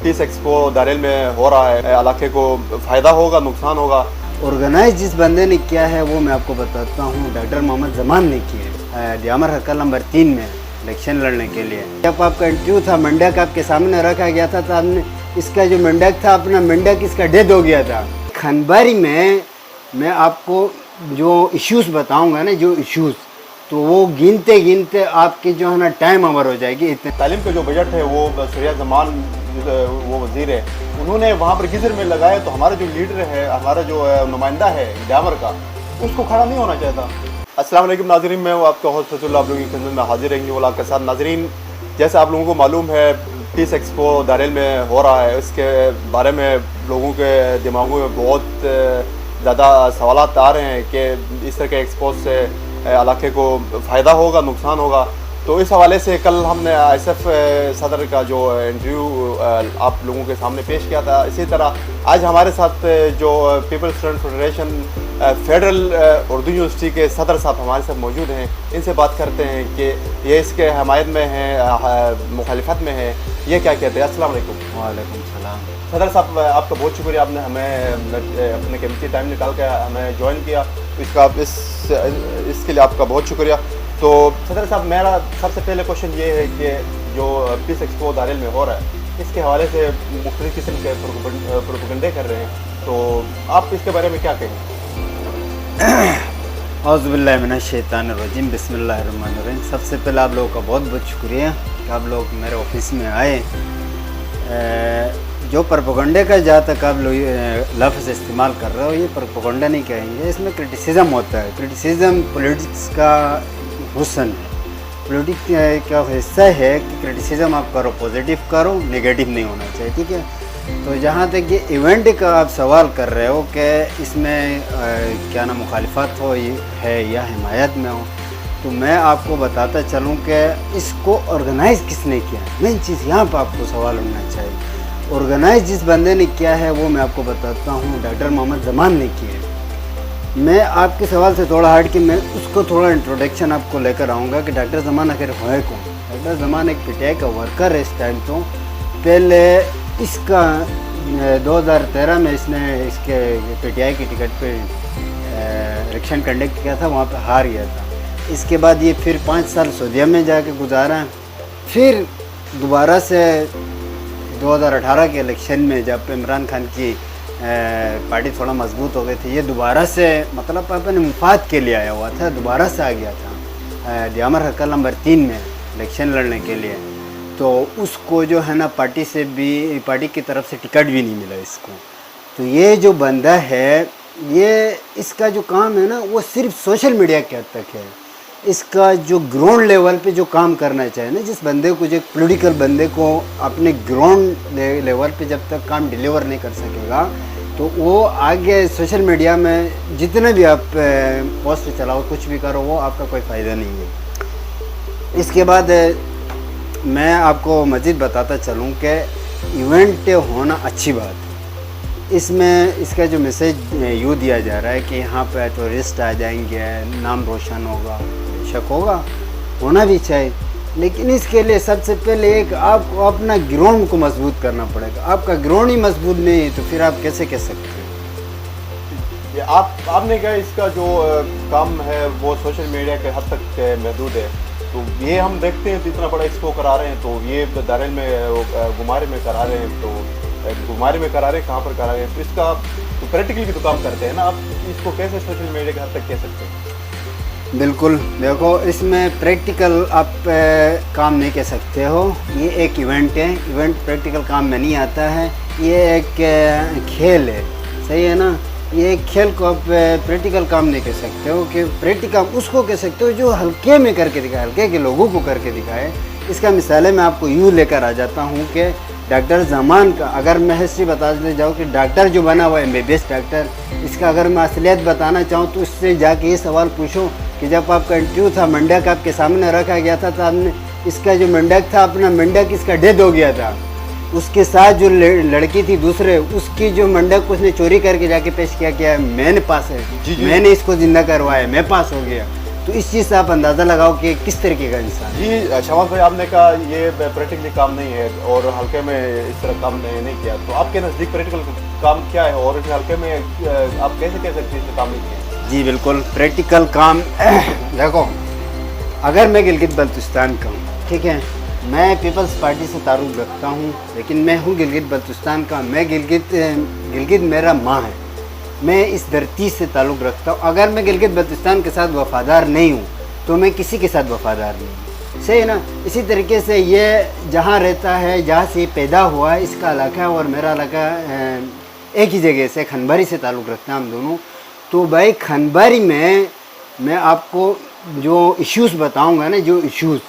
Piece expo Darrel में हो रहा है, इलाके को फ़ायदा होगा, नुकसान होगा? ऑर्गेनाइज जिस बंदे ने किया है वो मैं आपको बताता हूँ, डॉक्टर मोहम्मद जमान ने किया है दियामर हक्का नंबर 3 में इलेक्शन लड़ने के लिए। जब आपका इंटरव्यू था, मंडक आपके सामने रखा गया था, तो आपने इसका जो मंडक था, अपना मंडक इसका डेथ हो गया था। खनबारी में मैं आपको जो इश्यूज़ बताऊंगा ना, जो इश्यूज़, तो वो गिनते गिनते आपकी जो है ना टाइम ओवर हो जाएगी। इतने तालीम का जो बजट है वो सरिया जमान वो वज़ीर है, उन्होंने वहाँ पर गिजर में लगाया, तो हमारा जो लीडर है, हमारा जो नुमाइंदा है दियामर का, उसको खड़ा नहीं होना चाहता। अस्सलाम वालेकुम नाज़रीन, मैं आपका होस्ट फैजुल्लाह आप लोगों की खिदमत में हाजिर रहेंगे वाला के साथ। नाज़रीन, जैसे आप लोगों को मालूम है, पीस एक्सपो दारेल में हो रहा है, इसके बारे में लोगों के दिमागों में बहुत ज़्यादा सवालात आ रहे हैं कि इस तरह के एक्सपो से इलाके को फ़ायदा होगा, नुकसान होगा। तो इस हवाले से कल हमने ISF सदर का जो इंटरव्यू आप लोगों के सामने पेश किया था। इसी तरह आज हमारे साथ जो peoples student federation federal Urdu university के सदर साहब हमारे साथ मौजूद हैं। इनसे बात करते हैं कि ये इसके हमायत में हैं, मुखालिफत में हैं, ये क्या कहते हैं। अस्सलाम वालेकुम। वालेकुम सलाम। सदर साहब, आपका बहुत शुक्रिया, आपने हमें अपने कीमती टाइम निकाल के हमें ज्वाइन किया, इसका इसके लिए आपका बहुत शुक्रिया। तो सदर साहब, मेरा सबसे पहले क्वेश्चन ये है कि जो पीस एक्सपो दारेल में हो रहा है, इसके हवाले से मुख्तलिफ किस्म के प्रोपेगेंडे कर रहे हैं, तो आप इसके बारे में क्या कहेंगे? औज़ुबिल्लाहि मिनश्शैतानिर्रजीम, बिस्मिल्लाहिर्रहमानिर्रहीम। सबसे पहले आप लोगों का बहुत बहुत शुक्रिया कि आप लोग मेरे ऑफिस में आए। जो प्रोपेगेंडे का जहाँ तक आप लोग लफ्ज़ इस्तेमाल कर रहे हो, ये प्रोपेगेंडा नहीं कहेंगे, इसमें क्रिटिसिज्म होता है। क्रिटिसिज्म पॉलिटिक्स का हुस्न है, पॉलिटिक्स का हिस्सा है कि क्रिटिसिज्म आप करो, पॉजिटिव करो, नेगेटिव नहीं होना चाहिए, ठीक है। तो जहाँ तक ये इवेंट का आप सवाल कर रहे हो कि इसमें क्या ना मुखालिफत हो है या हिमायत में हो, तो मैं आपको बताता चलूँ कि इसको ऑर्गेनाइज़ किसने किया है। मेन चीज़ यहाँ पर आपको सवाल होना चाहिए। ऑर्गेनाइज जिस बंदे ने किया है वो मैं आपको बताता हूँ, डॉक्टर मोहम्मद जमान ने किया है। मैं आपके सवाल से थोड़ा हट के मैं उसको थोड़ा इंट्रोडक्शन आपको लेकर आऊँगा कि डॉक्टर जमान आखिर है कौन। डॉक्टर जमान एक PTI का वर्कर है इस टाइम। तो पहले इसका 2013 में इसने इसके PTI की टिकट पे इलेक्शन कंडक्ट किया था, वहाँ पे हार गया था। इसके बाद ये फिर 5 साल सऊदीया में जाके गुजारा। फिर दोबारा से 2018 के इलेक्शन में जब इमरान खान की पार्टी थोड़ा मजबूत हो गई थी, ये दोबारा से मतलब अपने मुफाद के लिए आया हुआ था, दोबारा से आ गया था दियामर हक्का नंबर 3 में इलेक्शन लड़ने के लिए। तो उसको जो है ना पार्टी की तरफ से टिकट भी नहीं मिला इसको। तो ये जो बंदा है, ये इसका जो काम है ना, वो सिर्फ सोशल मीडिया के हद तक है। इसका जो ग्राउंड लेवल पे जो काम करना चाहिए ना, जिस बंदे को, जो पॉलिटिकल बंदे को अपने ग्राउंड लेवल पे जब तक काम डिलीवर नहीं कर सकेगा, तो वो आगे सोशल मीडिया में जितने भी आप पोस्ट चलाओ, कुछ भी करो, वो आपका कोई फ़ायदा नहीं है। इसके बाद मैं आपको मज़ीद बताता चलूँ कि इवेंट होना अच्छी बात है। इसमें इसका जो मैसेज यूँ दिया जा रहा है कि यहाँ पे टूरिस्ट आ जाएंगे, नाम रोशन होगा, शक होगा, होना भी चाहिए, लेकिन इसके लिए सबसे पहले एक आपको अपना ग्राउंड को मजबूत करना पड़ेगा। आपका ग्राउंड ही मजबूत नहीं है तो फिर आप कैसे कह सकते हैं? ये आपने कहा इसका जो काम है वो सोशल मीडिया के हद तक महदूद है। तो ये हम देखते हैं तो इतना बड़ा एक्सपो करा रहे हैं, तो ये दारेल में गुमारे में करा रहे हैं, तो गुमारे में करा रहे हैं, कहाँ पर करा रहे हैं, तो इसका तो प्रैक्टिकली भी तो काम करते हैं ना, आप इसको कैसे सोशल मीडिया के हद तक कह सकते हैं? बिल्कुल, देखो इसमें प्रैक्टिकल आप काम नहीं कह सकते हो। ये एक इवेंट है, इवेंट प्रैक्टिकल काम में नहीं आता है, ये एक खेल है, सही है ना। ये एक खेल को आप प्रैक्टिकल काम नहीं कह सकते हो। कि प्रैक्टिकल उसको कह सकते हो जो हल्के में करके दिखाए, हल्के के लोगों को करके दिखाए। इसका मिसालें मैं आपको यूँ लेकर आ जाता हूँ कि डॉक्टर जमान का अगर मैं हिस्ट्री बता दे जाऊँ कि डॉक्टर जो बना हुआ है MBBS डॉक्टर, इसका अगर मैं असलियत बताना चाहूँ तो उससे जाके ये सवाल पूछो कि जब आपका इंटरव्यू था, मंडक आपके सामने रखा गया था, तो आपने इसका जो मंडक था, अपना मंडक इसका डेथ हो गया था। उसके साथ जो लड़की थी दूसरे, उसकी जो मंडक उसने चोरी करके जाके पेश किया, मेरे पास है, मैंने इसको जिंदा करवाया, मैं पास हो गया। तो इस चीज़ से आप अंदाज़ा लगाओ कि किस तरीके का इंसान है। जी शमाल भाई, आपने कहा ये प्रैक्टिकली काम नहीं है और हल्के में इस तरह काम नहीं किया, तो आपके नज़दीक प्रैक्टिकल काम क्या है और इस हल्के में आप कैसे कह सकते हैं इसमें काम नहीं किया? जी बिल्कुल, प्रैक्टिकल काम देखो, अगर मैं गिलगित बल्तिस्तान का हूँ, ठीक है, मैं पीपल्स पार्टी से ताल्लुक़ रखता हूँ, लेकिन मैं हूँ गिलगित बल्तिस्तान का। मैं गिलगित मेरा माँ है, मैं इस धरती से ताल्लुक़ रखता हूँ। अगर मैं गिलगित बल्तिस्तान के साथ वफ़ादार नहीं हूँ तो मैं किसी के साथ वफ़ादार नहीं हूँ, सही है ना। इसी तरीके से ये जहाँ रहता है, जहाँ से पैदा हुआ है, इसका इलाका और मेरा इलाका एक ही जगह से, खनबारी से ताल्लुक़ रखते हैं हम दोनों। तो भाई खनबारी में मैं आपको जो इश्यूज़ बताऊँगा ना, जो इश्यूज़,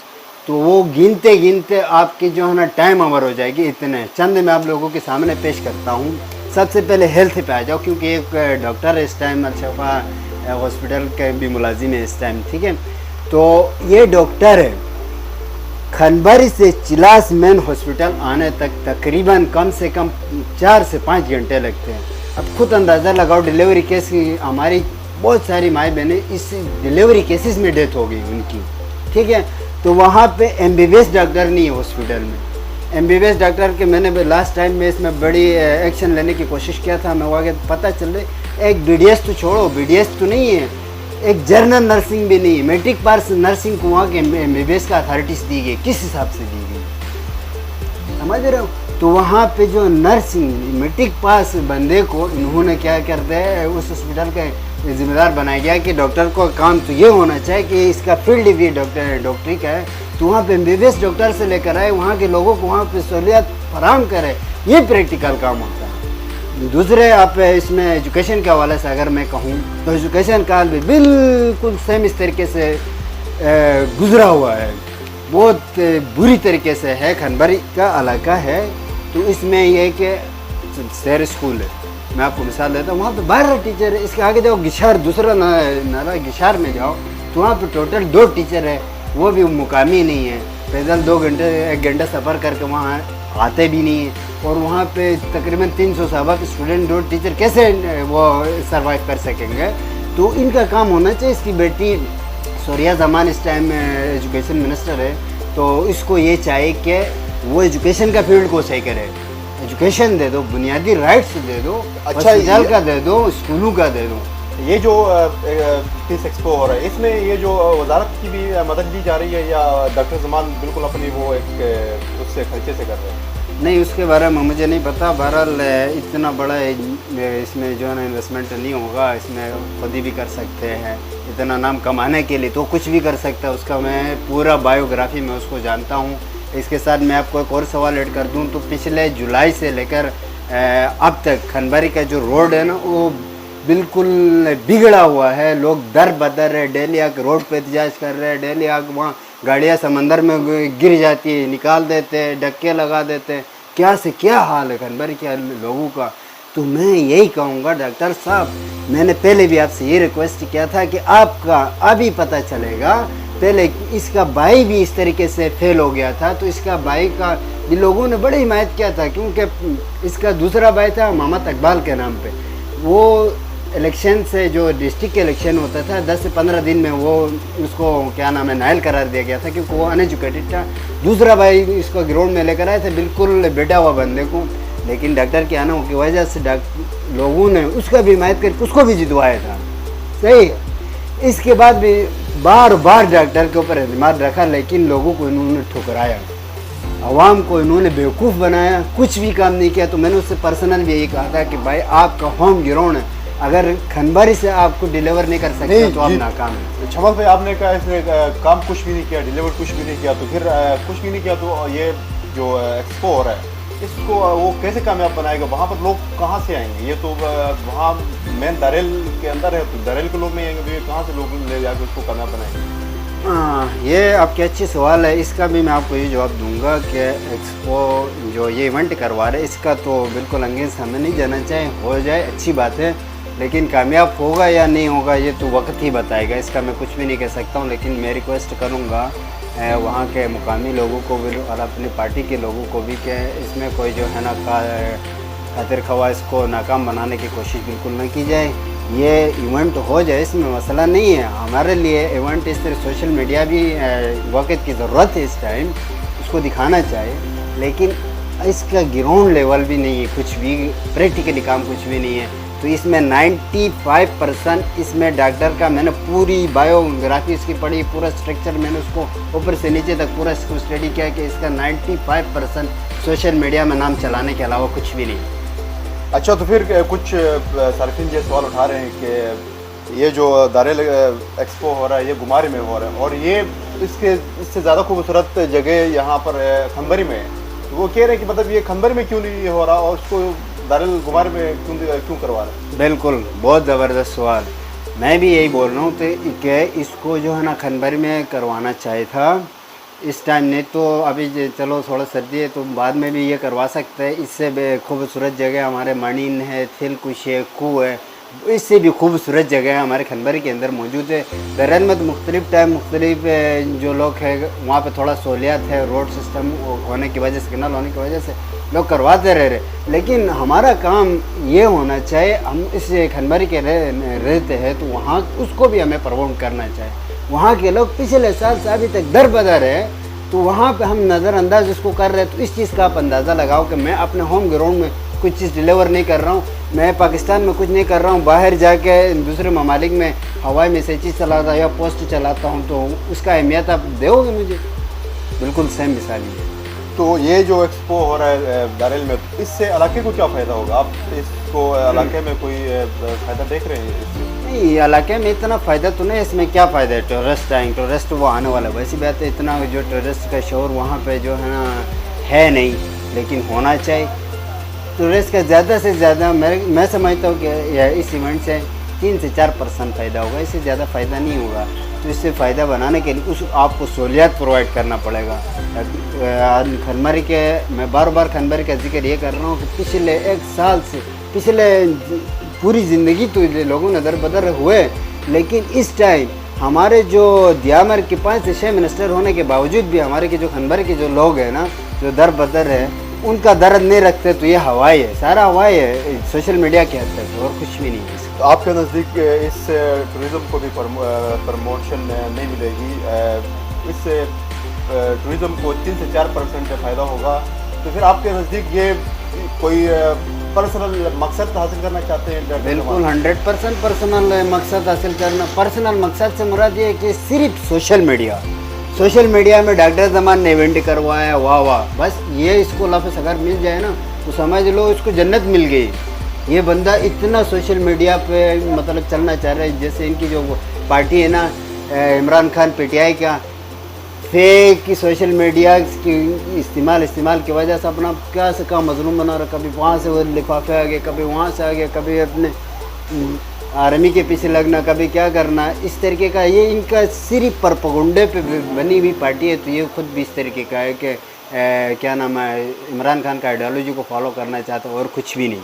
तो वो गिनते गिनते आपकी जो है ना टाइम ओवर हो जाएगी। इतने चंद मैं आप लोगों के सामने पेश करता हूँ। सबसे पहले हेल्थ पे आ जाओ, क्योंकि एक डॉक्टर है इस टाइम, अल-शफा हॉस्पिटल के भी मुलाजिम है इस टाइम, ठीक है। तो ये डॉक्टर है, खनबारी से चिलास मेन हॉस्पिटल आने तक तकरीबन कम से कम 4 से 5 घंटे लगते हैं। अब खुद अंदाज़ा लगाओ, डिलीवरी केस हमारी बहुत सारी माएँ बहनें इस डिलीवरी केसेस में डेथ हो गई उनकी, ठीक है। तो वहाँ पे MBBS डॉक्टर नहीं है हॉस्पिटल में। MBBS डॉक्टर के मैंने लास्ट टाइम में इसमें बड़ी एक्शन लेने की कोशिश किया था, मैं वहाँ के पता चल रहा एक BDS तो छोड़ो, BDS तो नहीं है, एक जनरल नर्सिंग भी नहीं है, मैट्रिक पास नर्सिंग को वहाँ के MBBS का अथॉरिटीज़ दी गई, किस हिसाब से दी गई, समझ रहे हो। तो वहाँ पे जो नर्सिंग मैट्रिक पास बंदे को इन्होंने क्या करते हैं, उस हॉस्पिटल का जिम्मेदार बनाया गया कि डॉक्टर को काम तो ये होना चाहिए कि इसका फील्ड भी डॉक्टरी का है, तो वहाँ पे MBBS डॉक्टर से लेकर आए, वहाँ के लोगों को वहाँ पे सहूलियत फराहम करे, ये प्रैक्टिकल काम होता है। दूसरे आप इसमें एजुकेशन के हवाले से अगर मैं कहूँ तो एजुकेशन काल भी बिल्कुल सेम इस तरीके से गुजरा हुआ है, बहुत बुरी तरीके से है। खनबारी का इलाका है, तो इसमें यह कि शहर स्कूल है, मैं आपको मिसाल देता हूँ, वहाँ पे 12 टीचर है। इसके आगे जाओ गिशार, दूसरा नारा गिशार में जाओ तो वहाँ पे टोटल 2 टीचर है, वो भी मुकामी नहीं है, पैदल 1 घंटा सफ़र करके वहाँ आते भी नहीं है। और वहाँ पे तकरीबन 300 साहबा के स्टूडेंट, 2 टीचर कैसे वो सर्वाइव कर सकेंगे। तो इनका काम होना चाहिए। इसकी बेटी सोरिया जमान इस टाइम एजुकेशन मिनिस्टर है, तो इसको ये चाहिए कि वो एजुकेशन का फील्ड को सही करे, एजुकेशन दे दो, बुनियादी राइट्स दे दो, अच्छा रिजल्ट का दे दो, स्कूलों का दे दो। ये जो पीस एक्सपो हो रहा है, इसमें ये जो वजारत की भी मदद दी जा रही है या डॉक्टर जमान बिल्कुल अपनी वो एक उससे खर्चे से कर रहे हैं? नहीं, उसके बारे में मुझे नहीं पता। बहरहाल इतना बड़ा इसमें जो है ना इन्वेस्टमेंट नहीं होगा, इसमें खुद ही भी कर सकते हैं, इतना नाम कमाने के लिए तो कुछ भी कर सकता है। उसका मैं पूरा बायोग्राफी में उसको जानता हूँ। इसके साथ मैं आपको एक और सवाल ऐड कर दूँ तो पिछले जुलाई से लेकर अब तक खनबारी का जो रोड है ना, वो बिल्कुल बिगड़ा हुआ है। लोग दर बदर है, डेली आके रोड पे एहतजाज कर रहे हैं, डेली आके वहाँ गाड़ियाँ समंदर में गिर जाती है, निकाल देते हैं, डक्के लगा देते हैं। क्या से क्या हाल है खनबारी के लोगों का। तो मैं यही कहूँगा डॉक्टर साहब, मैंने पहले भी आपसे ये रिक्वेस्ट किया था कि आपका अभी पता चलेगा। पहले इसका भाई भी इस तरीके से फेल हो गया था, तो इसका भाई का भी लोगों ने बड़ी हिमायत किया था, क्योंकि इसका दूसरा भाई था मोहम्मद इकबाल के नाम पे। वो इलेक्शन से, जो डिस्ट्रिक्ट के इलेक्शन होता था, 10 से 15 दिन में वो उसको क्या नाम है नायल करार दिया गया था, क्योंकि वो अनएजुकेटेड था। दूसरा भाई इसको ग्राउंड में लेकर आए थे, बिल्कुल बेटा हुआ बंदे को, लेकिन डॉक्टर के आने की वजह से लोगों ने उसका भी हिमायत करके उसको भी जितवाया था, सही। इसके बाद भी बार बार डॉक्टर के ऊपर एतमाद रखा, लेकिन लोगों को इन्होंने ठुकराया, आवाम को इन्होंने बेवकूफ़ बनाया, कुछ भी काम नहीं किया। तो मैंने उससे पर्सनल भी यही कहा था कि भाई आपका होम ग्राउंड है, अगर खनबारी से आपको डिलीवर नहीं कर सकते तो आप नाकाम है। छमल भाई, आपने कहा इसने काम कुछ भी नहीं किया, डिलीवर कुछ भी नहीं किया, तो फिर कुछ भी नहीं किया तो ये जो एक्सपो हो रहा है इसको वो कैसे कामयाब बनाएगा? वहाँ पर लोग कहाँ से आएंगे? ये तो वहाँ मेन दरेल के अंदर है, तो दरेल के लोग नहीं आएंगे, तो ये कहाँ से लोग ले जाकर उसको कामयाब बनाएंगे? हाँ, ये आपकी अच्छी सवाल है। इसका भी मैं आपको ये जवाब दूंगा कि एक्सपो जो ये इवेंट करवा रहे, इसका तो बिल्कुल अंगेज हमें नहीं जाना चाहिए। हो जाए अच्छी बात है, लेकिन कामयाब होगा या नहीं होगा ये तो वक्त ही बताएगा, इसका मैं कुछ भी नहीं कह सकता हूँ। लेकिन मैं रिक्वेस्ट करूँगा वहाँ के मुकामी लोगों को भी और अपनी पार्टी के लोगों को भी कि इसमें कोई जो है ना खातिर ख्वाह इसको नाकाम बनाने की कोशिश बिल्कुल न की जाए। ये इवेंट हो जाए, इसमें मसला नहीं है। हमारे लिए इवेंट इस तरह सोशल मीडिया भी वक्त की ज़रूरत है इस टाइम, उसको दिखाना चाहिए, लेकिन इसका ग्राउंड लेवल भी नहीं है, कुछ भी प्रैक्टिकली काम कुछ भी नहीं है। तो इसमें 95% इसमें डॉक्टर का मैंने पूरी बायोग्राफी इसकी पढ़ी, पूरा स्ट्रक्चर मैंने उसको ऊपर से नीचे तक पूरा इसको स्टडी किया कि इसका 95% सोशल मीडिया में नाम चलाने के अलावा कुछ भी नहीं। अच्छा, तो फिर कुछ सार्फिन ये सवाल उठा रहे हैं कि ये जो दारेल एक्सपो हो रहा है ये गुमारी में हो रहा है, और ये इससे ज़्यादा खूबसूरत जगह यहाँ पर खंबरी में है। तो वो कह रहे हैं कि मतलब ये खंबरी में क्यों नहीं हो रहा और उसको दारेल गुमारी में क्यों करवा रहे हैं? बिल्कुल, बहुत ज़बरदस्त सवाल। मैं भी यही बोल रहा हूँ कि इसको जो है ना खंबरी में करवाना चाहिए था इस टाइम, नहीं तो अभी चलो थोड़ा सर्दी है तो बाद में भी ये करवा सकते हैं। इससे खूबसूरत जगह हमारे मणिन है, थिलकुश है, कू है, इससे भी खूबसूरत जगह है हमारे खंबरी के अंदर मौजूद है। दरअसल में तो मुख्तलिफ टाइम मुख्तलिफ जो लोग हैं वहाँ पे थोड़ा सहूलियात है, रोड सिस्टम होने की वजह से, कैनाल होने की वजह से लोग करवाते रह रहे। लेकिन हमारा काम ये होना चाहिए, हम इस खंबरी के रहते हैं तो वहाँ उसको भी हमें प्रमोट करना चाहिए। वहाँ के लोग पिछले साल से अभी तक दर बदर है, तो वहाँ पे हम नज़रअंदाज इसको कर रहे हैं। तो इस चीज़ का आप अंदाज़ा लगाओ कि मैं अपने होम ग्राउंड में कुछ चीज़ डिलीवर नहीं कर रहा हूँ, मैं पाकिस्तान में कुछ नहीं कर रहा हूँ, बाहर जाके दूसरे ममालिक में हवाई मैसेज चलाता या पोस्ट चलाता हूँ, तो उसका अहमियत आप दोगे मुझे? बिल्कुल सेम मिसाल ही है। तो ये जो एक्सपो हो रहा है दारेल में, इससे इलाके को क्या फ़ायदा होगा? आप इसको इलाके में कोई फ़ायदा देख रहे हैं इससे? नहीं, इलाके में इतना फ़ायदा तो नहीं, इसमें क्या फ़ायदा है? टूरिस्ट आएंगे, टूरिस्ट वो आने वाला, वैसी बात है, इतना जो टूरिस्ट का शोर वहाँ पे जो है ना है नहीं, लेकिन होना चाहिए। टूरिस्ट का ज़्यादा से ज़्यादा मैं समझता हूँ कि इस इवेंट से 3 से 4% फ़ायदा होगा, इससे ज़्यादा फ़ायदा नहीं होगा। तो इससे फ़ायदा बनाने के लिए आपको सहूलियात प्रोवाइड करना पड़ेगा। खनबरी के मैं बार बार खनबरी का जिक्र ये कर रहा हूँ कि पिछले 1 साल से पिछले पूरी ज़िंदगी तो लोगों ने दर बदर हुए, लेकिन इस टाइम हमारे जो दियामर के 5 से 6 मिनिस्टर होने के बावजूद भी हमारे के जो खनबरी के जो लोग हैं ना, जो दर बदर है, उनका दर्द नहीं रखते। तो ये हवाई है, सारा हवाई है, सोशल मीडिया के हद तक, और कुछ भी नहीं है। तो आपके नज़दीक इस टूरिज़म को भी प्रमोशन नहीं मिलेगी, इससे टूरिज़म को 3 से 4% फ़ायदा होगा। तो फिर आपके नज़दीक ये कोई पर्सनल मकसद हासिल करना चाहते हैं? बिल्कुल 100% पर्सनल मकसद हासिल करना। पर्सनल मकसद से मुराद ये है कि सिर्फ सोशल मीडिया में डॉक्टर जमान ने इवेंट करवाया, वाह वाह, बस ये इसको लफ्ज़ अगर मिल जाए ना तो समझ लो इसको जन्नत मिल गई। ये बंदा इतना सोशल मीडिया पे मतलब चलना चाह रहा है, जैसे इनकी जो पार्टी है ना इमरान खान पीटीआई का, फेक की सोशल मीडिया की इस्तेमाल की वजह से अपना क्या से क्या मजलूम बना रहा, कभी वहाँ से वो लिफाफे आ गए, कभी वहाँ से आ गए, कभी अपने आर्मी के पीछे लगना, कभी क्या करना, इस तरीके का। ये इनका सिर्फ परपगुंडे पे बनी हुई पार्टी है। तो ये खुद भी इस तरीके का है कि क्या नाम है, इमरान खान का आइडियोलॉजी को फॉलो करना चाहता है और कुछ भी नहीं।